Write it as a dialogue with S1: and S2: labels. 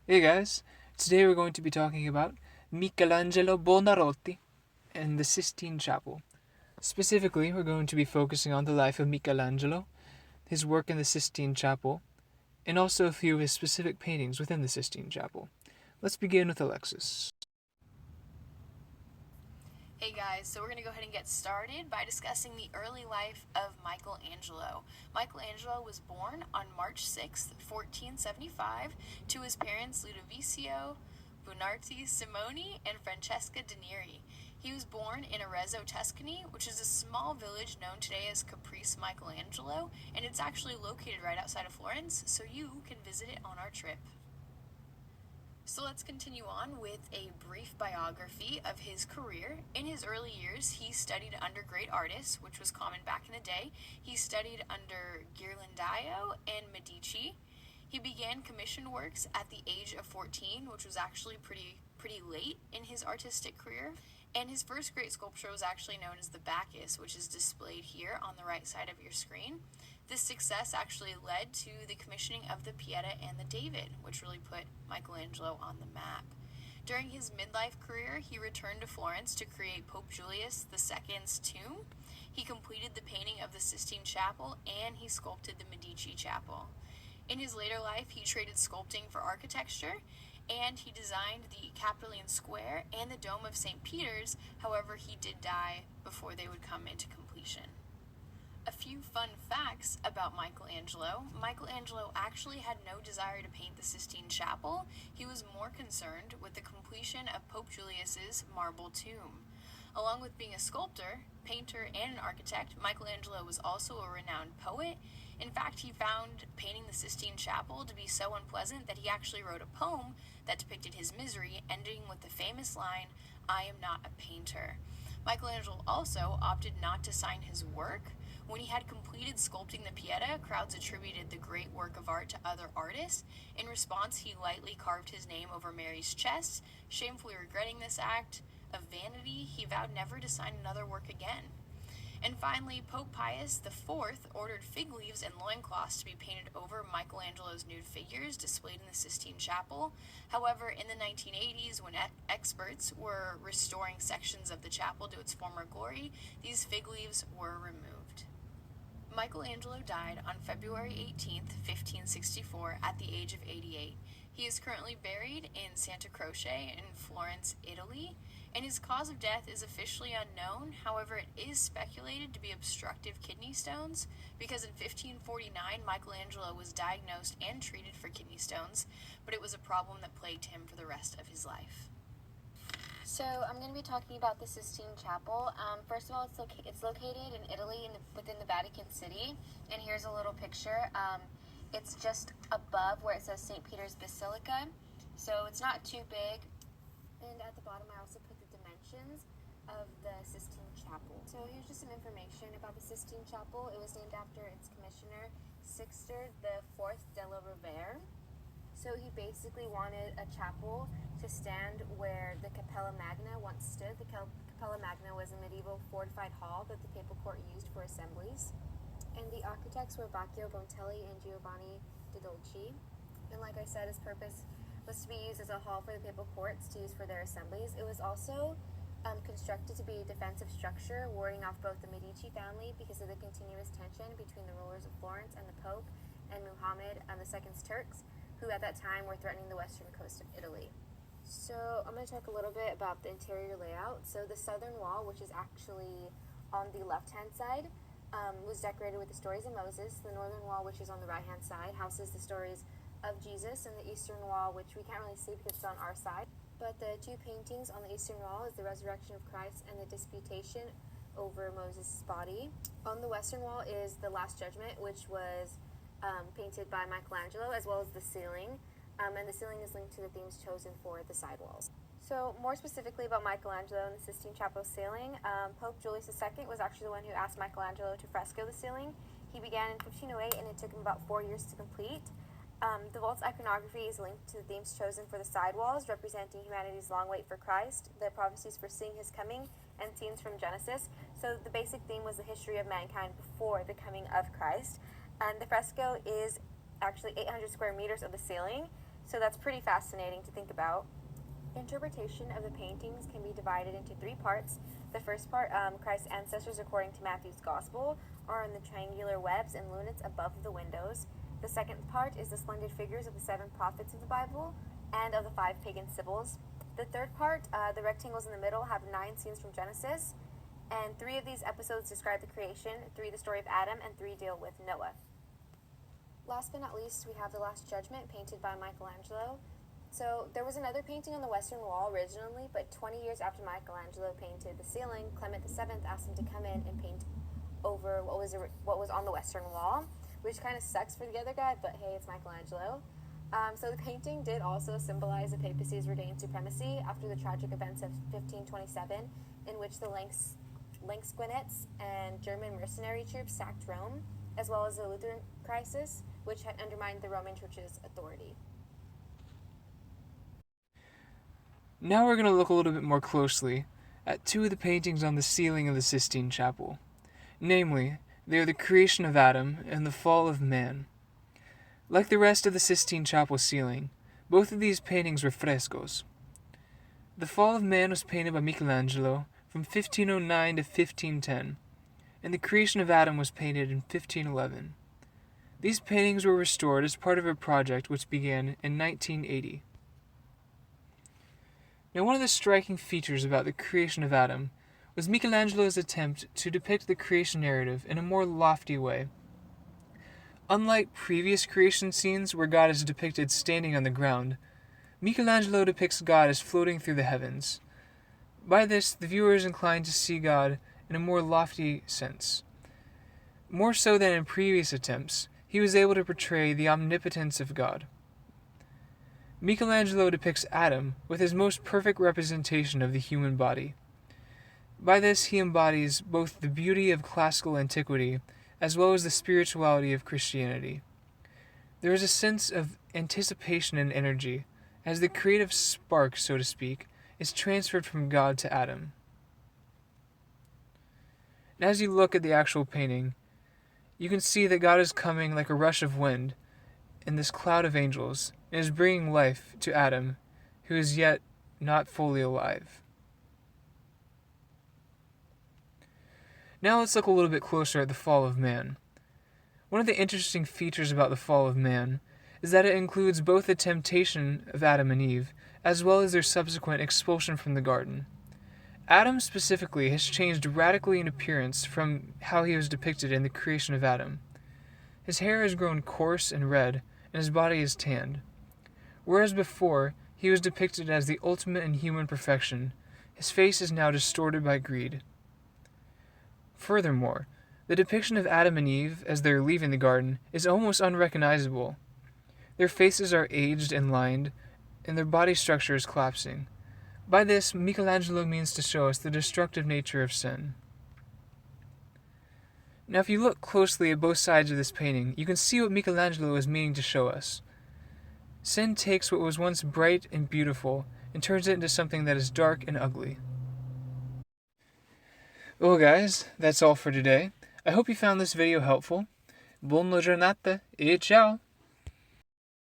S1: Hey guys, today we're going to be talking about Michelangelo Buonarroti and the Sistine Chapel. Specifically, we're going to be focusing on the life of Michelangelo, his work in the Sistine Chapel, and also a few of his specific paintings within the Sistine Chapel. Let's begin with Alexis.
S2: Hey guys, so we're going to go ahead and get started by discussing the early life of Michelangelo. Michelangelo was born on March 6th, 1475, to his parents Ludovico Buonarroti Simoni and Francesca de Neri. He was born in Arezzo, Tuscany, which is a small village known today as Caprice Michelangelo, and it's actually located right outside of Florence, so you can visit it on our trip. So let's continue on with a brief biography of his career. In his early years, he studied under great artists, which was common back in the day. He studied under Ghirlandaio and Medici. He began commissioned works at the age of 14, which was actually pretty late in his artistic career. And his first great sculpture was actually known as the Bacchus, which is displayed here on the right side of your screen. This success actually led to the commissioning of the Pieta and the David, which really put Michelangelo on the map. During his midlife career, he returned to Florence to create Pope Julius II's tomb. He completed the painting of the Sistine Chapel and he sculpted the Medici Chapel. In his later life, he traded sculpting for architecture, and he designed the Capitoline Square and the Dome of St. Peter's. However, he did die before they would come into completion. A few fun facts about Michelangelo. Michelangelo actually had no desire to paint the Sistine Chapel. He was more concerned with the completion of Pope Julius's marble tomb. Along with being a sculptor, painter, and an architect, Michelangelo was also a renowned poet. In fact, he found painting the Sistine Chapel to be so unpleasant that he actually wrote a poem that depicted his misery, ending with the famous line, "I am not a painter." Michelangelo also opted not to sign his work. When he had completed sculpting the Pieta, crowds attributed the great work of art to other artists. In response, he lightly carved his name over Mary's chest. Shamefully regretting this act of vanity, he vowed never to sign another work again. And finally, Pope Pius IV ordered fig leaves and loincloths to be painted over Michelangelo's nude figures displayed in the Sistine Chapel. However, in the 1980s, when experts were restoring sections of the chapel to its former glory, these fig leaves were removed. Michelangelo died on February 18th, 1564, at the age of 88. He is currently buried in Santa Croce in Florence, Italy, and his cause of death is officially unknown. However, it is speculated to be obstructive kidney stones because in 1549 Michelangelo was diagnosed and treated for kidney stones, but it was a problem that plagued him for the rest of his life.
S3: So I'm going to be talking about the Sistine Chapel. First of all, it's located in Italy within the Vatican City, and here's a little picture. It's just above where it says St. Peter's Basilica, so it's not too big. And at the bottom, I also put the dimensions of the Sistine Chapel. So here's just some information about the Sistine Chapel. It was named after its commissioner, Sixter IV della Rovere. So he basically wanted a chapel to stand where the Cappella Magna once stood. The Cappella Magna was a medieval fortified hall that the papal court used for assemblies. And the architects were Baccio Bontelli and Giovanni de Dolci. And like I said, his purpose was to be used as a hall for the papal courts to use for their assemblies. It was also constructed to be a defensive structure, warding off both the Medici family because of the continuous tension between the rulers of Florence and the Pope and Muhammad II's Turks, who at that time were threatening the western coast of Italy. So I'm going to talk a little bit about the interior layout. So the southern wall, which is actually on the left-hand side, was decorated with the stories of Moses. The northern wall, which is on the right-hand side, houses the stories of Jesus, and the eastern wall, which we can't really see because it's on our side. But the two paintings on the eastern wall is the resurrection of Christ and the disputation over Moses' body. On the western wall is the Last Judgment, which was painted by Michelangelo, as well as the ceiling. And the ceiling is linked to the themes chosen for the side walls. So more specifically about Michelangelo and the Sistine Chapel ceiling, Pope Julius II was actually the one who asked Michelangelo to fresco the ceiling. He began in 1508 and it took him about 4 years to complete. The vault's iconography is linked to the themes chosen for the side walls, representing humanity's long wait for Christ, the prophecies foreseeing his coming, and scenes from Genesis. So the basic theme was the history of mankind before the coming of Christ. And the fresco is actually 800 square meters of the ceiling, So that's pretty fascinating to think about. Interpretation of the paintings can be divided into three parts. The first part, Christ's ancestors according to Matthew's Gospel, are in the triangular webs and lunettes above the windows. The second part is the splendid figures of the 7 prophets of the Bible and of the 5 pagan sibyls. The third part, the rectangles in the middle, have 9 scenes from Genesis, and 3 of these episodes describe the creation, 3 the story of Adam, and 3 deal with Noah. Last but not least, we have The Last Judgment, painted by Michelangelo. So there was another painting on the western wall originally, but 20 years after Michelangelo painted the ceiling, Clement VII asked him to come in and paint over what was on the western wall, which kind of sucks for the other guy, but hey, it's Michelangelo. So the painting did also symbolize the papacy's regained supremacy after the tragic events of 1527, in which the Langsquenets and German mercenary troops sacked Rome, as well as the Lutheran crisis, which had undermined the Roman Church's authority.
S1: Now we're going to look a little bit more closely at 2 of the paintings on the ceiling of the Sistine Chapel. Namely, they are the creation of Adam and the fall of man. Like the rest of the Sistine Chapel ceiling, both of these paintings were frescoes. The fall of man was painted by Michelangelo from 1509 to 1510, and the creation of Adam was painted in 1511. These paintings were restored as part of a project which began in 1980. Now, one of the striking features about the creation of Adam was Michelangelo's attempt to depict the creation narrative in a more lofty way. Unlike previous creation scenes where God is depicted standing on the ground, Michelangelo depicts God as floating through the heavens. By this, the viewer is inclined to see God in a more lofty sense. More so than in previous attempts, he was able to portray the omnipotence of God. Michelangelo depicts Adam with his most perfect representation of the human body. By this, he embodies both the beauty of classical antiquity as well as the spirituality of Christianity. There is a sense of anticipation and energy as the creative spark, so to speak, is transferred from God to Adam. And as you look at the actual painting, you can see that God is coming like a rush of wind in this cloud of angels and is bringing life to Adam, who is yet not fully alive. Now let's look a little bit closer at the fall of man. One of the interesting features about the fall of man is that it includes both the temptation of Adam and Eve, as well as their subsequent expulsion from the garden. Adam specifically has changed radically in appearance from how he was depicted in the creation of Adam. His hair has grown coarse and red, and his body is tanned. Whereas before, he was depicted as the ultimate in human perfection, his face is now distorted by greed. Furthermore, the depiction of Adam and Eve as they are leaving the garden is almost unrecognizable. Their faces are aged and lined, and their body structure is collapsing. By this, Michelangelo means to show us the destructive nature of sin. Now, if you look closely at both sides of this painting, you can see what Michelangelo is meaning to show us. Sin takes what was once bright and beautiful and turns it into something that is dark and ugly. Well guys, that's all for today. I hope you found this video helpful. Buona giornata e ciao!